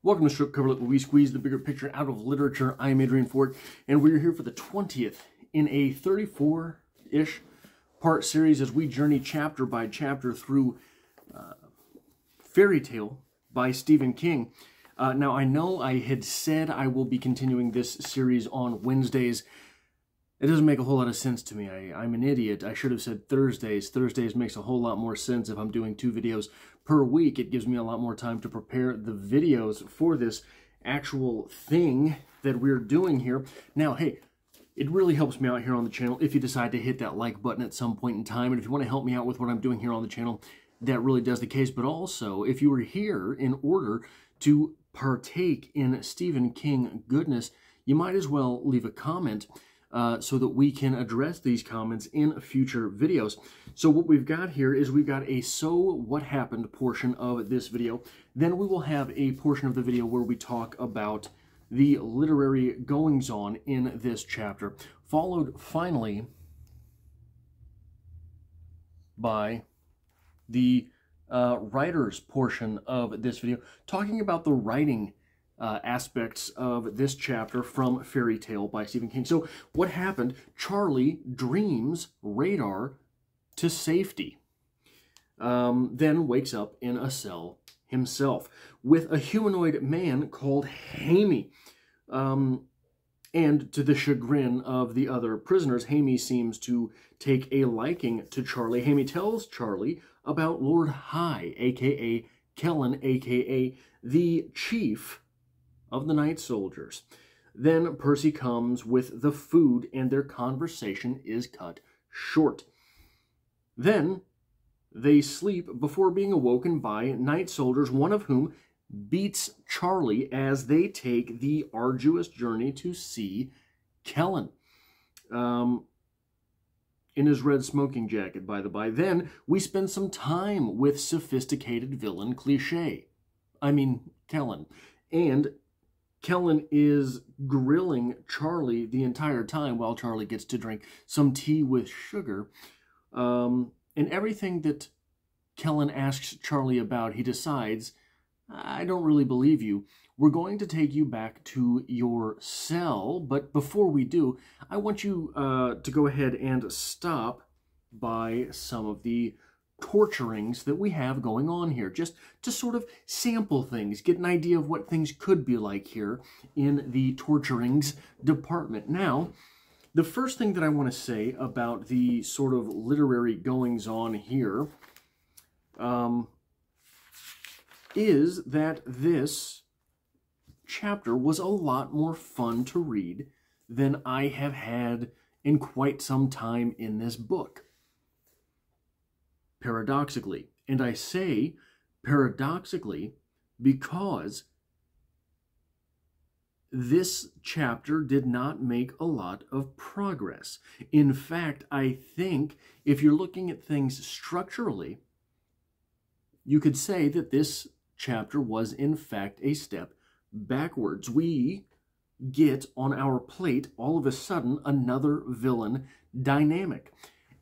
Welcome to Strip Cover Lit, where we squeeze the bigger picture out of literature. I'm Adrian Ford, and we're here for the 20th in a 34-ish part series as we journey chapter by chapter through Fairy Tale by Stephen King. Now, I know I had said I will be continuing this series on Wednesdays. It doesn't make a whole lot of sense to me. I'm an idiot. I should have said Thursdays. Thursdays makes a whole lot more sense if I'm doing 2 videos per week. It gives me a lot more time to prepare the videos for this actual thing that we're doing here. Now, hey, it really helps me out here on the channel if you decide to hit that like button at some point in time. And if you want to help me out with what I'm doing here on the channel, that really does the case. But also, if you are here in order to partake in Stephen King goodness, you might as well leave a comment so that we can address these comments in future videos. So what we've got here is we've got a So What Happened portion of this video. Then we will have a portion of the video where we talk about the literary goings-on in this chapter, followed finally by the writer's portion of this video, talking about the writing aspects of this chapter from Fairy Tale by Stephen King. So what happened? Charlie dreams Radar to safety, then wakes up in a cell himself with a humanoid man called Hammy. And to the chagrin of the other prisoners, Hammy seems to take a liking to Charlie. Hammy tells Charlie about Lord High, a.k.a. Kellen, a.k.a. the chief of the night soldiers. Then Percy comes with the food and their conversation is cut short. Then they sleep before being awoken by night soldiers, one of whom beats Charlie as they take the arduous journey to see Kellen. In his red smoking jacket, by the by. Then we spend some time with sophisticated villain Cliché. Kellen. And Kellen is grilling Charlie the entire time while Charlie gets to drink some tea with sugar. And everything that Kellen asks Charlie about, he decides, I don't really believe you. We're going to take you back to your cell, but before we do, I want you to go ahead and stop by some of the torturings that we have going on here, just to sort of sample things, get an idea of what things could be like here in the torturings department. Now, the first thing that I want to say about the sort of literary goings-on here is that this chapter was a lot more fun to read than I have had in quite some time in this book. Paradoxically. And I say paradoxically because this chapter did not make a lot of progress. In fact, I think if you're looking at things structurally, you could say that this chapter was in fact a step backwards. We get on our plate all of a sudden another villain dynamic.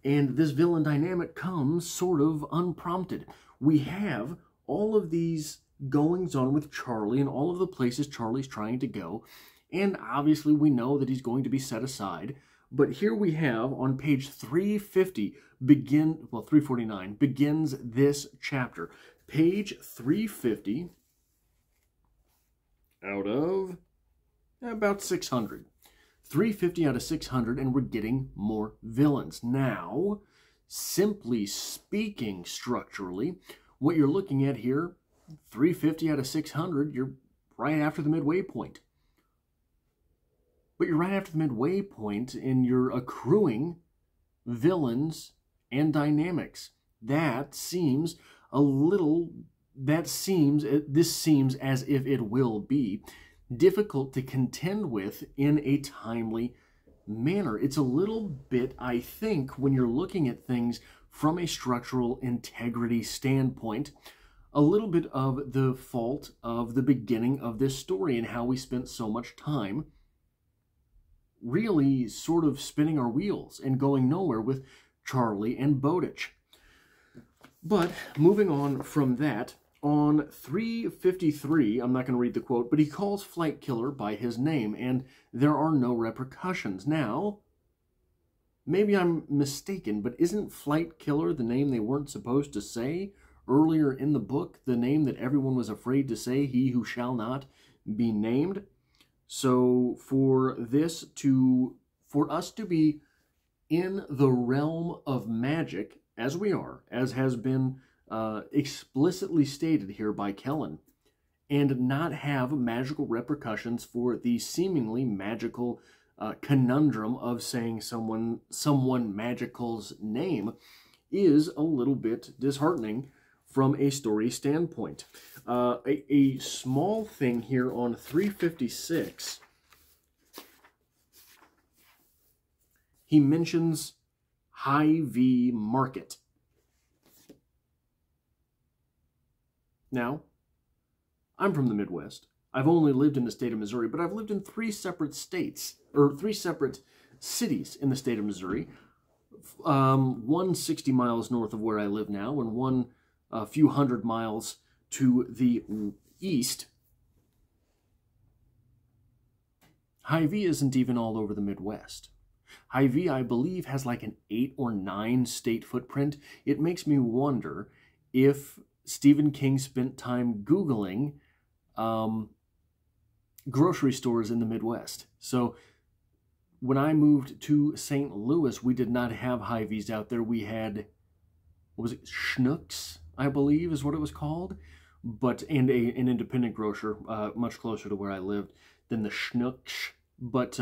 And this villain dynamic comes sort of unprompted. We have all of these goings-on with Charlie and all of the places Charlie's trying to go. And obviously we know that he's going to be set aside. But here we have on page 350, 349, begins this chapter. Page 350 out of about 600. 350 out of 600, and we're getting more villains. Now, simply speaking structurally, what you're looking at here, 350 out of 600, you're right after the midway point. But you're right after the midway point and you're accruing villains and dynamics. This seems as if it will be difficult to contend with in a timely manner. It's a little bit, I think, when you're looking at things from a structural integrity standpoint, a little bit of the fault of the beginning of this story and how we spent so much time really sort of spinning our wheels and going nowhere with Charlie and Bowditch. But moving on from that, On 353, I'm not going to read the quote, but he calls Flight Killer by his name, and there are no repercussions. Now, maybe I'm mistaken, but isn't Flight Killer the name they weren't supposed to say earlier in the book? The name that everyone was afraid to say, he who shall not be named? So for us to be in the realm of magic, as we are, as has been explicitly stated here by Kellen, and not have magical repercussions for the seemingly magical conundrum of saying someone magical's name is a little bit disheartening from a story standpoint. A small thing here on 356, he mentions Hy-Vee Market. Now, I'm from the Midwest. I've only lived in the state of Missouri, but I've lived in 3 separate states, or 3 separate cities in the state of Missouri. One 60 miles north of where I live now, and one a few hundred miles to the east. Hy-Vee isn't even all over the Midwest. Hy-Vee, I believe, has like an 8 or 9 state footprint. It makes me wonder if Stephen King spent time Googling grocery stores in the Midwest. So when I moved to St. Louis, we did not have Hy-Vees out there. We had, what was it, Schnucks, I believe is what it was called, and an independent grocer much closer to where I lived than the Schnucks. But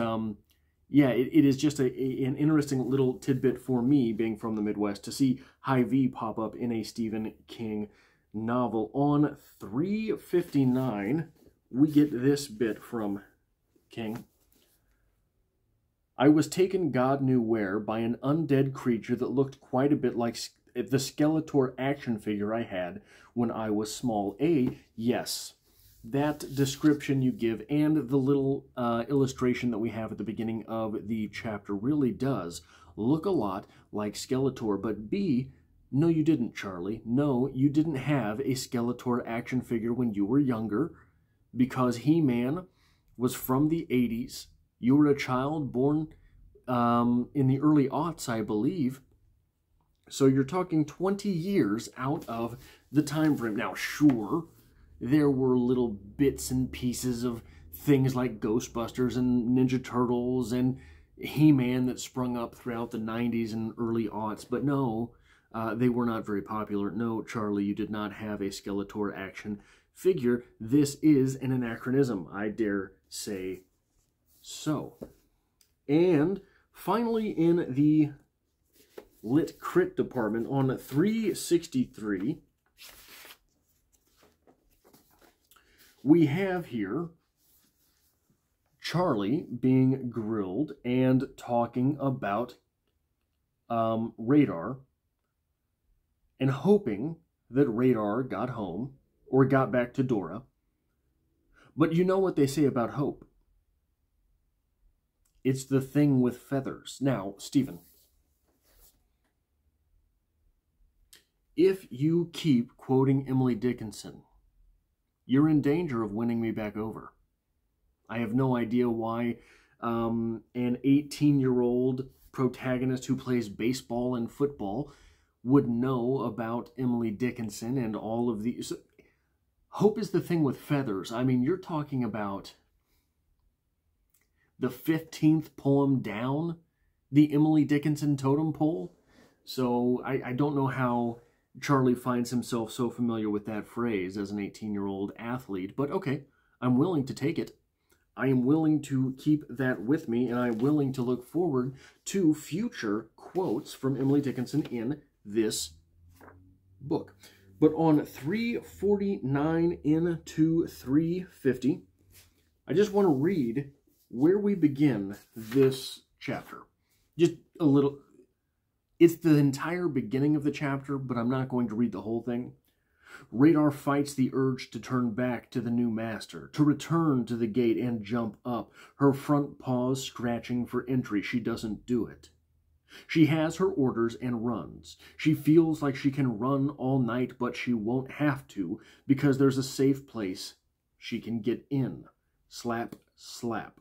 yeah, it is just an interesting little tidbit for me, being from the Midwest, to see Hy-Vee pop up in a Stephen King novel. On 359, we get this bit from King. I was taken God knew where by an undead creature that looked quite a bit like the Skeletor action figure I had when I was small. Yes, that description you give and the little illustration that we have at the beginning of the chapter really does look a lot like Skeletor. But B, no, you didn't, Charlie. No, you didn't have a Skeletor action figure when you were younger, because He-Man was from the 80s. You were a child born in the early aughts, I believe. So you're talking 20 years out of the time frame. Now, sure, there were little bits and pieces of things like Ghostbusters and Ninja Turtles and He-Man that sprung up throughout the 90s and early aughts, but no, they were not very popular. No, Charlie, you did not have a Skeletor action figure. This is an anachronism, I dare say so. And finally, in the Lit Crit department, on 363, we have here Charlie being grilled and talking about Radar, and hoping that Radar got home or got back to Dora. But you know what they say about hope. It's the thing with feathers. Now, Stephen, if you keep quoting Emily Dickinson, you're in danger of winning me back over. I have no idea why an 18-year-old protagonist who plays baseball and football would know about Emily Dickinson and all of these. Hope is the thing with feathers. I mean, you're talking about the 15th poem down the Emily Dickinson totem pole. So I don't know how Charlie finds himself so familiar with that phrase as an 18-year-old athlete, but okay, I'm willing to take it. I am willing to keep that with me, and I'm willing to look forward to future quotes from Emily Dickinson in this book. But on 349 into 350, I just want to read where we begin this chapter. Just a little. It's the entire beginning of the chapter, but I'm not going to read the whole thing. Radar fights the urge to turn back to the new master, to return to the gate and jump up, her front paws scratching for entry. She doesn't do it. She has her orders and runs. She feels like she can run all night, but she won't have to because there's a safe place she can get in. Slap, slap.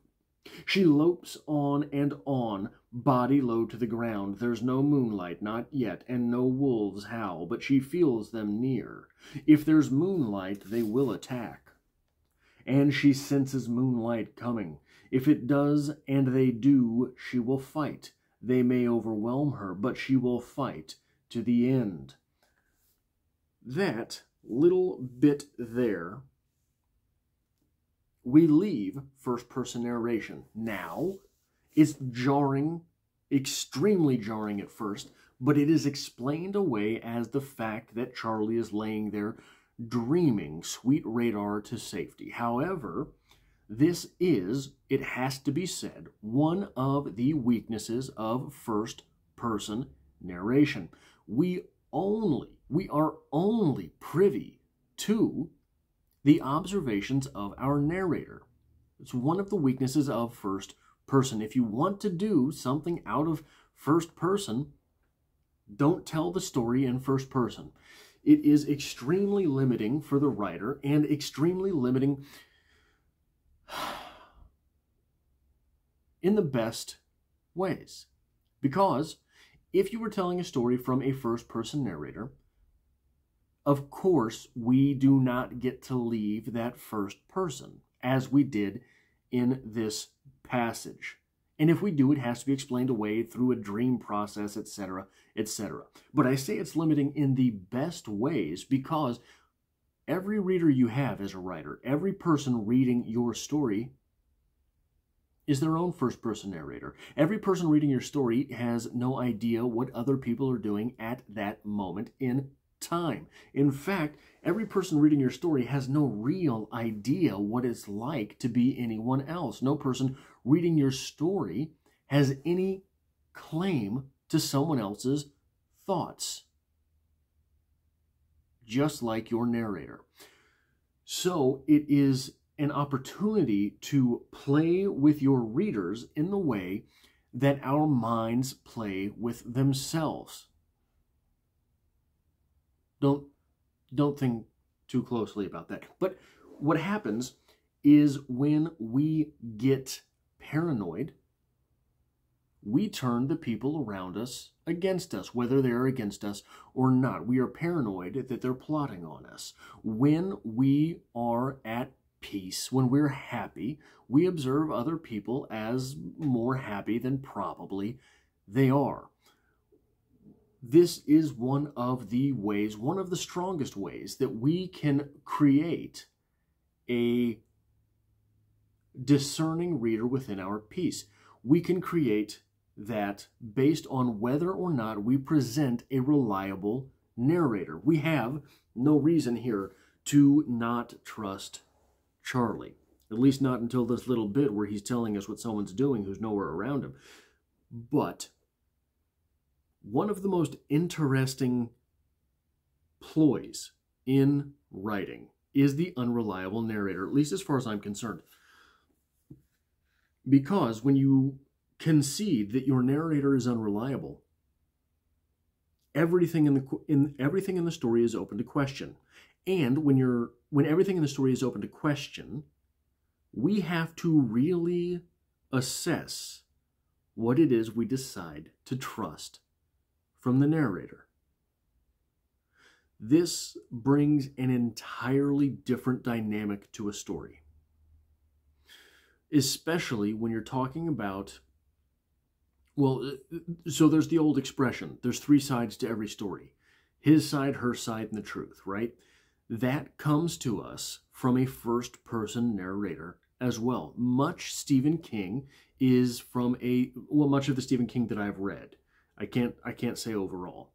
She lopes on, body low to the ground. There's no moonlight, not yet, and no wolves howl, but she feels them near. If there's moonlight, they will attack. And she senses moonlight coming. If it does, and they do, she will fight. They may overwhelm her, but she will fight to the end. That little bit there, we leave first-person narration. Now, it's jarring, extremely jarring at first, but it is explained away as the fact that Charlie is laying there dreaming sweet radar to safety. However, this is, it has to be said, one of the weaknesses of first-person narration. We are only privy to the observations of our narrator. It's one of the weaknesses of first person. If you want to do something out of first person, don't tell the story in first person. It is extremely limiting for the writer and extremely limiting in the best ways. Because if you were telling a story from a first person narrator, of course, we do not get to leave that first person, as we did in this passage. And if we do, it has to be explained away through a dream process, etc., etc. But I say it's limiting in the best ways because every reader you have as a writer, every person reading your story is their own first-person narrator. Every person reading your story has no idea what other people are doing at that moment in time. In fact, every person reading your story has no real idea what it's like to be anyone else. No person reading your story has any claim to someone else's thoughts, just like your narrator. So it is an opportunity to play with your readers in the way that our minds play with themselves. Don't think too closely about that. But what happens is when we get paranoid, we turn the people around us against us, whether they're against us or not. We are paranoid that they're plotting on us. When we are at peace, when we're happy, we observe other people as more happy than probably they are. This is one of the ways, one of the strongest ways that we can create a discerning reader within our piece. We can create that based on whether or not we present a reliable narrator. We have no reason here to not trust Charlie, at least not until this little bit where he's telling us what someone's doing who's nowhere around him. But one of the most interesting ploys in writing is the unreliable narrator, at least as far as I'm concerned. Because when you concede that your narrator is unreliable, everything in the story is open to question. And when everything in the story is open to question, we have to really assess what it is we decide to trust from the narrator. This brings an entirely different dynamic to a story, especially when you're talking about, well, so there's the old expression, there's three sides to every story. His side, her side, and the truth, right? That comes to us from a first-person narrator as well. Much Stephen King is from much of the Stephen King that I've read. I can't say overall.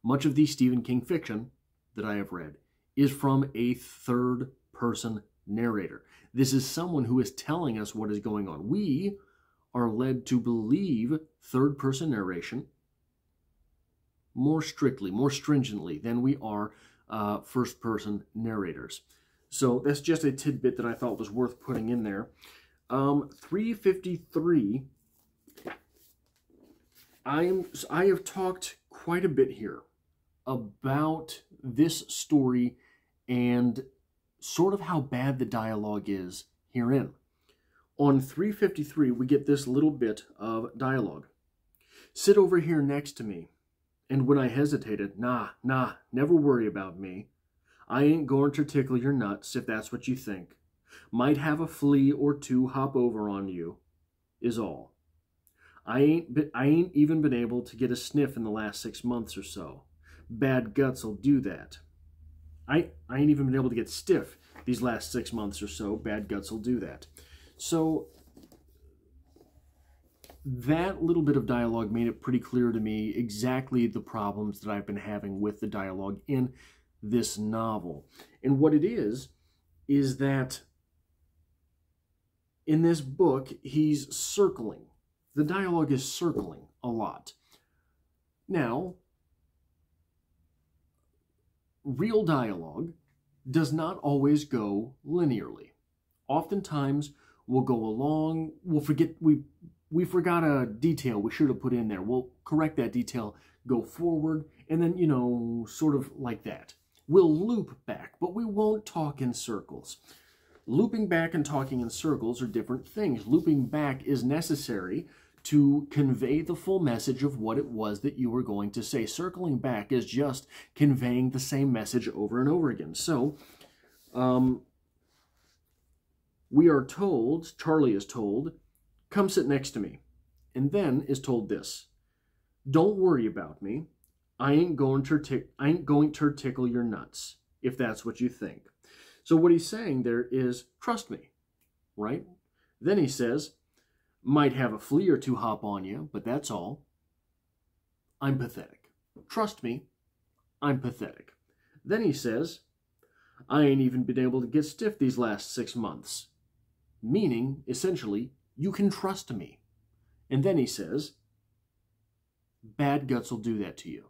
Much of the Stephen King fiction that I have read is from a third-person narrator. This is someone who is telling us what is going on. We are led to believe third-person narration more strictly, more stringently than we are first-person narrators. So that's just a tidbit that I thought was worth putting in there. 353 I have talked quite a bit here about this story and sort of how bad the dialogue is herein. On 353, we get this little bit of dialogue. Sit over here next to me. And when I hesitated, nah, never worry about me. I ain't going to tickle your nuts if that's what you think. Might have a flea or two hop over on you, is all. I ain't even been able to get a sniff in the last 6 months or so. Bad guts'll do that. I ain't even been able to get stiff these last 6 months or so. Bad guts'll do that. So that little bit of dialogue made it pretty clear to me exactly the problems that I've been having with the dialogue in this novel. And what it is that in this book, he's circling. The dialogue is circling a lot. Now, real dialogue does not always go linearly. Oftentimes, we'll go along, we'll forget, we forgot a detail we should have put in there. We'll correct that detail, go forward, and then, you know, sort of like that. We'll loop back, but we won't talk in circles. Looping back and talking in circles are different things. Looping back is necessary to convey the full message of what it was that you were going to say. Circling back is just conveying the same message over and over again. So, we are told, Charlie is told, come sit next to me. And then is told this, don't worry about me. I ain't going to tickle your nuts, if that's what you think. So what he's saying there is, trust me, right? Then he says, might have a flea or two hop on you, but that's all. I'm pathetic. Trust me, I'm pathetic. Then he says, I ain't even been able to get stiff these last 6 months. Meaning, essentially, you can trust me. And then he says, bad guts will do that to you.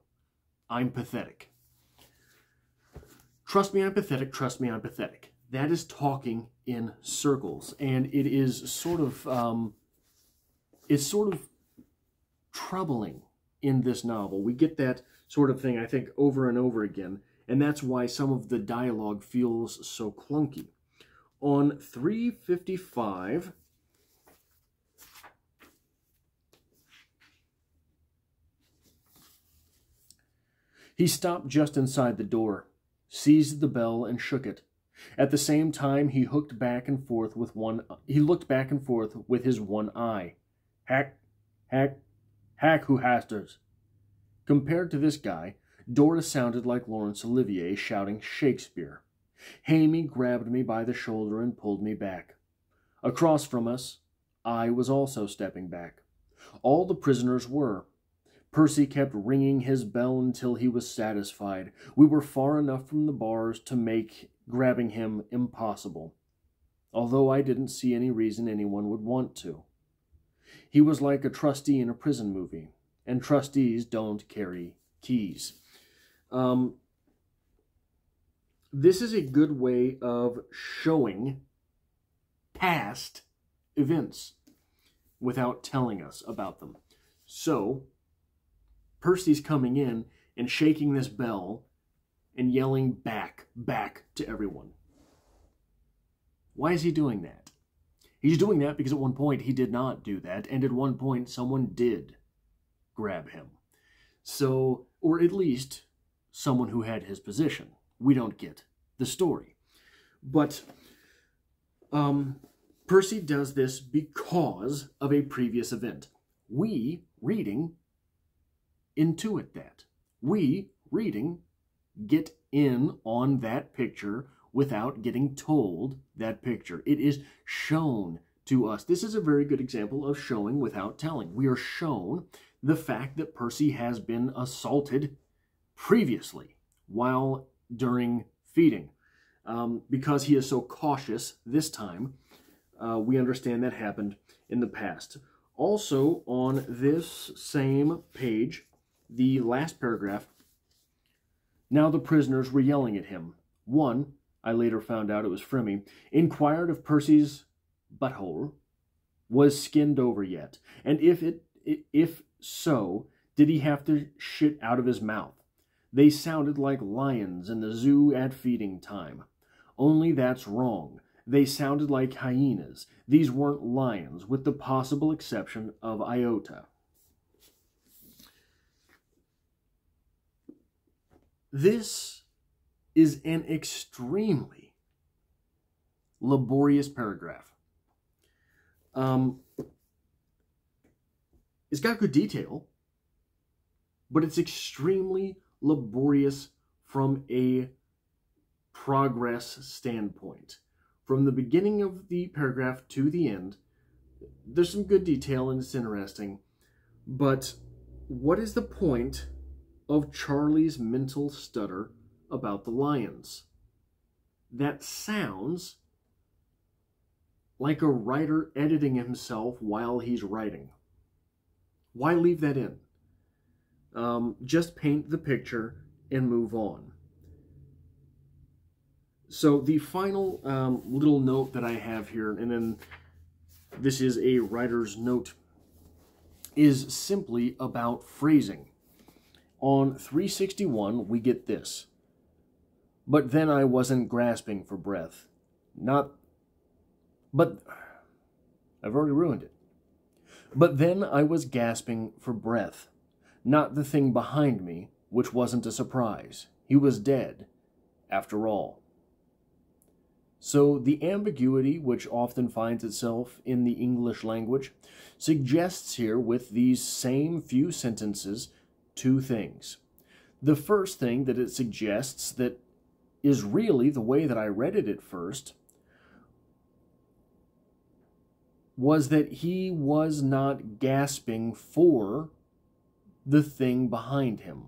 I'm pathetic. Trust me, I'm pathetic. Trust me, I'm pathetic. That is talking in circles. And it is sort of, it's sort of troubling in this novel. We get that sort of thing, I think, over and over again. And that's why some of the dialogue feels so clunky. On 355, he stopped just inside the door, seized the bell, and shook it. At the same time, he looked back and forth with his one eye. Hack, who hasters. Compared to this guy, Dora sounded like Laurence Olivier shouting Shakespeare. Hamie grabbed me by the shoulder and pulled me back. Across from us, I was also stepping back. All the prisoners were. Percy kept ringing his bell until he was satisfied. We were far enough from the bars to make grabbing him impossible, although I didn't see any reason anyone would want to. He was like a trustee in a prison movie, and trustees don't carry keys. This is a good way of showing past events without telling us about them. So, Percy's coming in and shaking this bell and yelling back to everyone. Why is he doing that? He's doing that because at one point he did not do that, and at one point someone did grab him. So, or at least someone who had his position. We don't get the story. But Percy does this because of a previous event. We, reading, intuit that. We, reading, get in on that picture without getting told that picture. It is shown to us. This is a very good example of showing without telling. We are shown the fact that Percy has been assaulted previously while during feeding. Because he is so cautious this time, we understand that happened in the past. Also, on this same page, the last paragraph, now the prisoners were yelling at him. One, I later found out it was Frimmy, inquired if Percy's butthole was skinned over yet, and if so did he have to shit out of his mouth. They sounded like lions in the zoo at feeding time. Only that's wrong. They sounded like hyenas. These weren't lions, with the possible exception of Iota. This is an extremely laborious paragraph. It's got good detail, but it's extremely laborious from a progress standpoint. From the beginning of the paragraph to the end, there's some good detail and it's interesting, but what is the point of Charlie's mental stutter about the lions? That sounds like a writer editing himself while he's writing. Why leave that in? Just paint the picture and move on. So the final little note that I have here, and then this is a writer's note, is simply about phrasing. On 361, we get this. But then I wasn't grasping for breath. I've already ruined it. But then I was gasping for breath. Not the thing behind me, which wasn't a surprise. He was dead, after all. So the ambiguity, which often finds itself in the English language, suggests here with these same few sentences two things. The first thing that it suggests, that is really the way that I read it at first, was that he was not gasping for the thing behind him.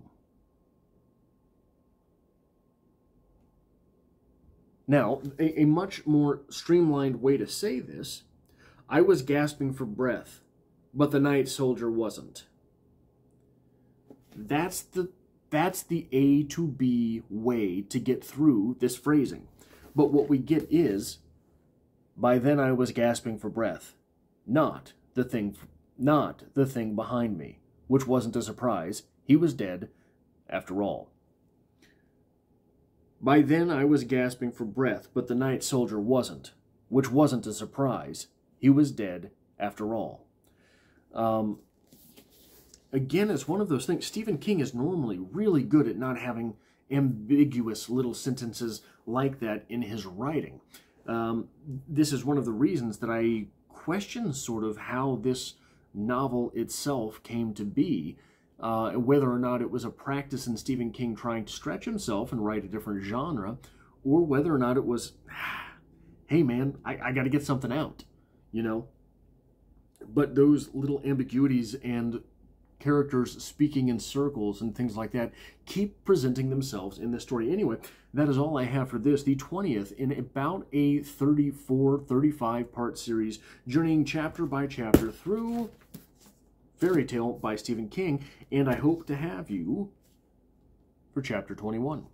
Now, a much more streamlined way to say this, I was gasping for breath, but the night soldier wasn't. That's the A to B way to get through this phrasing. But what we get is, by then I was gasping for breath, not the thing behind me, which wasn't a surprise. He was dead, after all. By then I was gasping for breath, but the night soldier wasn't, which wasn't a surprise. He was dead, after all. Again, it's one of those things. Stephen King is normally really good at not having ambiguous little sentences like that in his writing. This is one of the reasons that I question sort of how this novel itself came to be, whether or not it was a practice in Stephen King trying to stretch himself and write a different genre, or whether or not it was, hey man, I got to get something out, you know? But those little ambiguities and characters speaking in circles and things like that keep presenting themselves in this story. Anyway, that is all I have for this, the 20th in about a 35 part series, journeying chapter by chapter through Fairy Tale by Stephen King, and I hope to have you for chapter 21.